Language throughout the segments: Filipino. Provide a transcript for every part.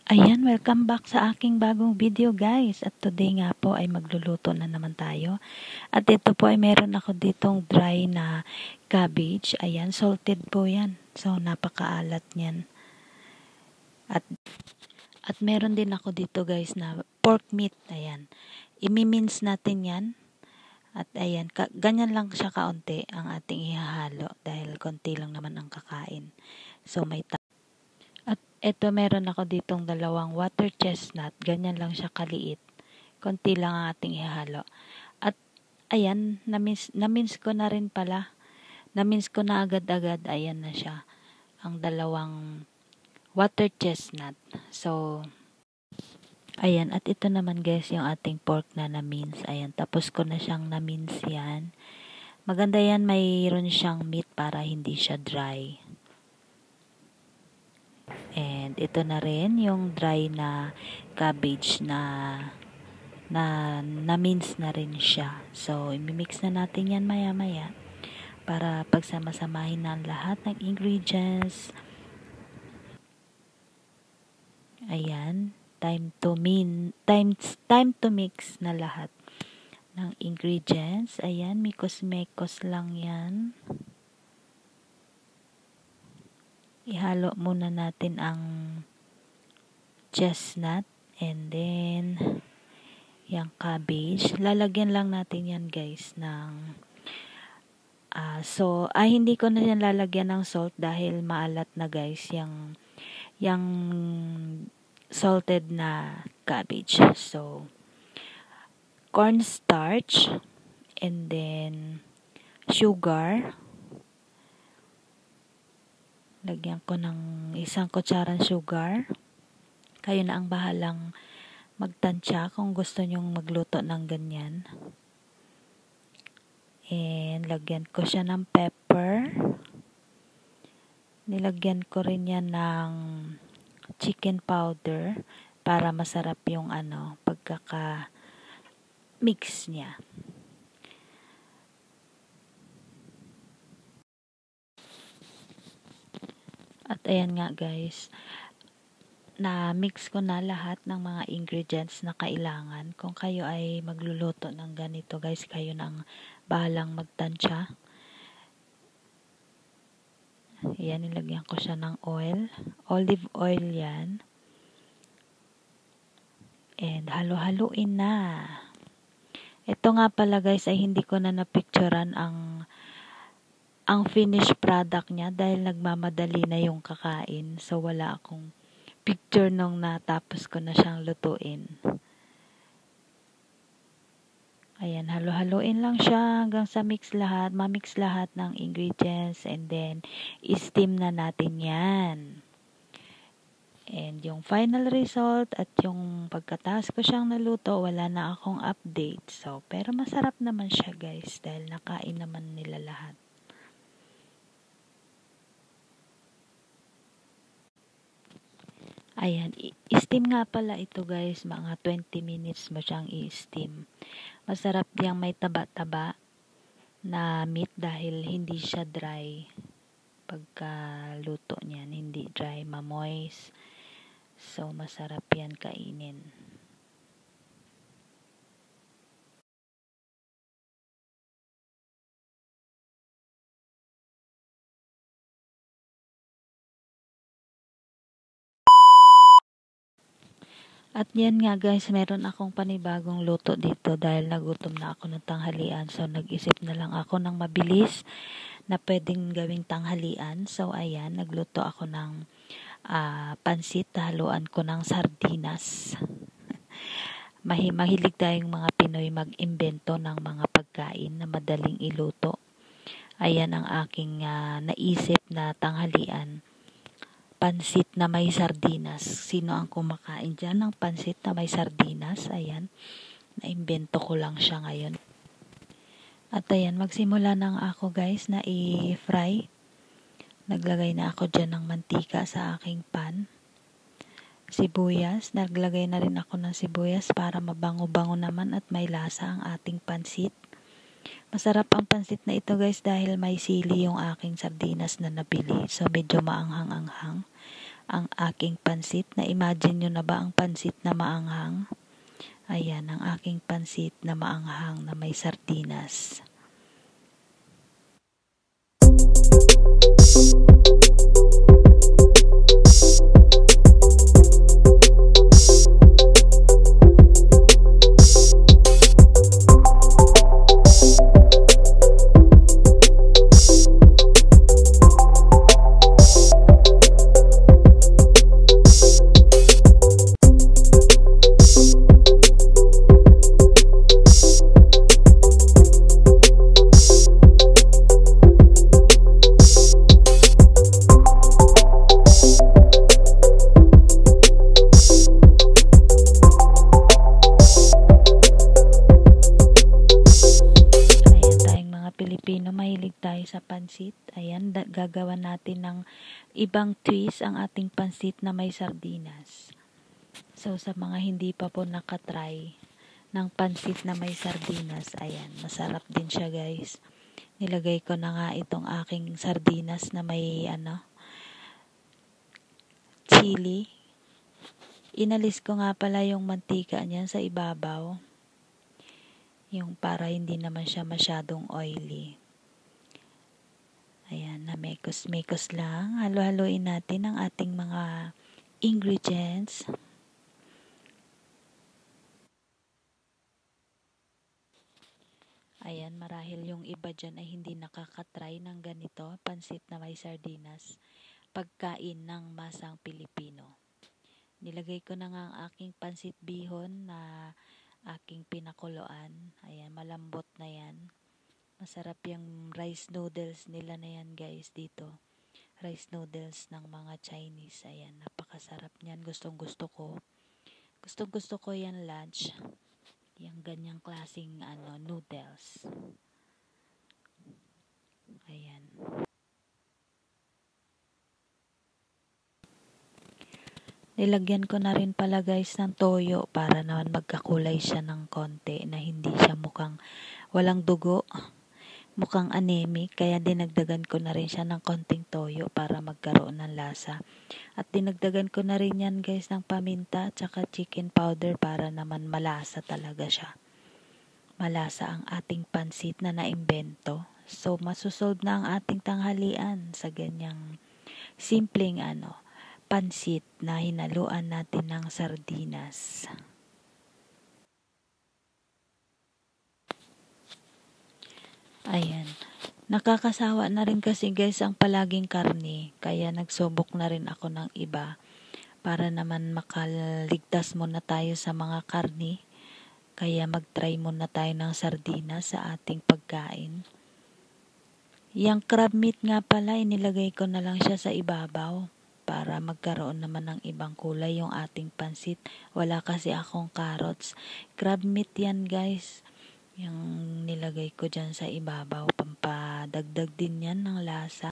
Ayan, welcome back sa aking bagong video guys. At today nga po ay magluluto na naman tayo. At ito po ay meron ako ditong dry na cabbage. Ayan, salted po yan. So, napakaalat niyan. At meron din ako dito guys na pork meat. Ayan, imi-mince natin yan. At ayan, ganyan lang siya kaunti ang ating ihahalo. Dahil konti lang naman ang kakain. So, At eto meron ako ditong dalawang water chestnut. Ganyan lang siya kaliit. Konti lang ang ating ihalo. At ayan, na-mince ko na rin pala. Na-mince ko na agad-agad. Ayan na siya. Ang dalawang water chestnut. So, ayan. At ito naman guys yung ating pork na na-mince. Ayan, tapos ko na siyang na-mince yan. Maganda yan, mayroon siyang meat para hindi siya dry. And ito na rin yung dry na cabbage na mince na rin siya. So, imimix na natin yan maya-maya para pagsama-samahin na lahat ng ingredients. Ayan, time to mix na lahat ng ingredients. Ayan, mikos-mekos lang yan. Ihalo muna natin ang chestnut and then yung cabbage. Lalagyan lang natin yan guys ng hindi ko na yan lalagyan ng salt dahil maalat na guys yung salted na cabbage. So, cornstarch and then sugar. Lagyan ko ng 1 kutsarang sugar. Kayo na ang bahalang magtansya kung gusto nyong magluto ng ganyan. And lagyan ko siya ng pepper. Nilagyan ko rin yan ng chicken powder para masarap yung pagkaka-mix niya. At ayan nga guys, na-mix ko na lahat ng mga ingredients na kailangan. Kung kayo ay magluluto ng ganito guys, kayo nang bahalang magtansya. Ayan, nilagyan ko siya ng oil. Olive oil yan. And halo-haluin na. Ito nga pala guys ay hindi ko na napicturan ang finished product niya dahil nagmamadali na yung kakain. So, wala akong picture nung natapos ko na siyang lutuin. Ayan, halo-haluin lang siya hanggang sa ma-mix lahat ng ingredients and then i-steam na natin yan. And yung final result at yung pagkatapos ko siyang naluto, wala na akong update. So, pero masarap naman siya guys dahil nakain naman nila lahat. Ayan, i-steam nga pala ito guys, mga 20 minutes mo siyang i-steam. Masarap diyang may taba-taba na meat dahil hindi siya dry. Pagka luto niyan, hindi dry, ma-moist. So, masarap yan kainin. At yan nga guys, meron akong panibagong luto dito dahil nagutom na ako ng tanghalian. So, nag-isip na lang ako ng mabilis na pwedeng gawing tanghalian. So, ayan, nagluto ako ng pansit. Haluan ko ng sardinas. Mahilig tayong mga Pinoy mag-imbento ng mga pagkain na madaling iluto. Ayan ang aking naisip na tanghalian. Pansit na may sardinas. Sino ang kumakain dyan ng pansit na may sardinas? Ayan, naimbento ko lang siya ngayon. At ayan, magsimula na ako guys na i-fry. Naglagay na ako dyan ng mantika sa aking pan. Sibuyas, naglagay na rin ako ng sibuyas para mabango-bango naman at may lasa ang ating pansit. Masarap ang pansit na ito guys dahil may sili yung aking sardinas na nabili. So medyo maanghang-anghang. ang aking pansit. Na-imagine nyo na ba ang pansit na maanghang? Ayan, ang aking pansit na maanghang na may sardinas. Pilipino, mahilig tayo sa pansit. Ayan, gagawa natin ng ibang twist ang ating pansit na may sardinas. So, sa mga hindi pa po nakatry ng pansit na may sardinas, ayan, masarap din siya guys. Nilagay ko na nga itong aking sardinas na may chili. Inalis ko nga pala yung mantika niyan sa ibabaw. Yung para hindi naman siya masyadong oily. Ayan, na mekos-mekos lang. Halo-haloin natin ang ating mga ingredients. Ayan, marahil yung iba dyan ay hindi nakakatry ng ganito, pansit na may sardinas, pagkain ng masang Pilipino. Nilagay ko na nga ang aking pansit bihon na aking pinakuloan. Ayan, malambot na yan. Masarap yung rice noodles nila na yan guys dito. Rice noodles ng mga Chinese. Ayan, napakasarap niyan. Gustong gusto ko. Gustong gusto ko yan lunch. Yung ganyang klaseng noodles. Ayan. Nilagyan ko na rin pala guys ng toyo para naman magkakulay siya ng konti na hindi siya mukhang walang dugo, mukhang anemic. Kaya dinagdagan ko na rin siya ng konting toyo para magkaroon ng lasa. At dinagdagan ko na rin yan guys ng paminta at saka chicken powder para naman malasa talaga siya. Malasa ang ating pansit na naimbento. So masusolve na ang ating tanghalian sa ganyang simpleng pansit na hinaluan natin ng sardinas. Ayan. Nakakasawa na rin kasi guys ang palaging karne. Kaya nagsubok na rin ako ng iba. Para naman makaligtas muna tayo sa mga karne. Kaya mag-try muna tayo ng sardinas sa ating pagkain. Yang crab meat nga pala, inilagay ko na lang siya sa ibabaw. Para magkaroon naman ng ibang kulay yung ating pansit. Wala kasi akong carrots. Crab meat yan guys. Yung nilagay ko dyan sa ibabaw. Pampadagdag din yan ng lasa.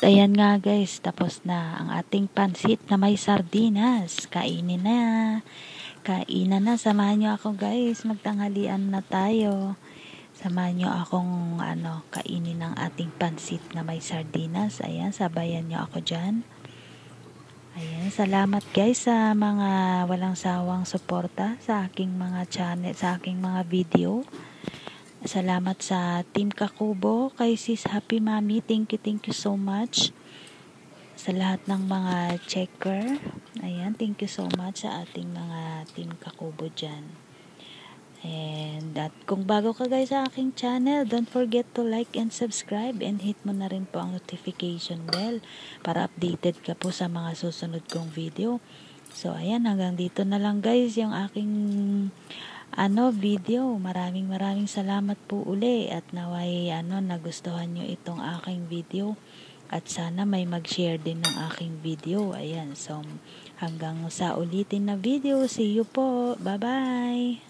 ayan nga guys, tapos na ang ating pansit na may sardinas. Kainin na. Kainan na. Samahan nyo ako guys. Magtanghalian na tayo. Samahan nyo akong kainin ng ating pansit na may sardinas. Ayan, sabayan nyo ako dyan. Ayan, salamat guys sa mga walang sawang suporta sa aking mga channel, sa aking mga video. Salamat sa Team Kakubo, kay Sis Happy Mami, thank you so much. Sa lahat ng mga checker, ayan, thank you so much sa ating mga Team Kakubo dyan. And at kung bago ka guys sa aking channel, don't forget to like and subscribe and hit mo na rin po ang notification bell para updated ka po sa mga susunod kong video. So ayan, hanggang dito na lang guys yung aking video. Maraming salamat po uli at naway nagustuhan nyo itong aking video at sana may mag-share din ng aking video. Ayan, so hanggang sa ulitin na video, see you po, bye bye.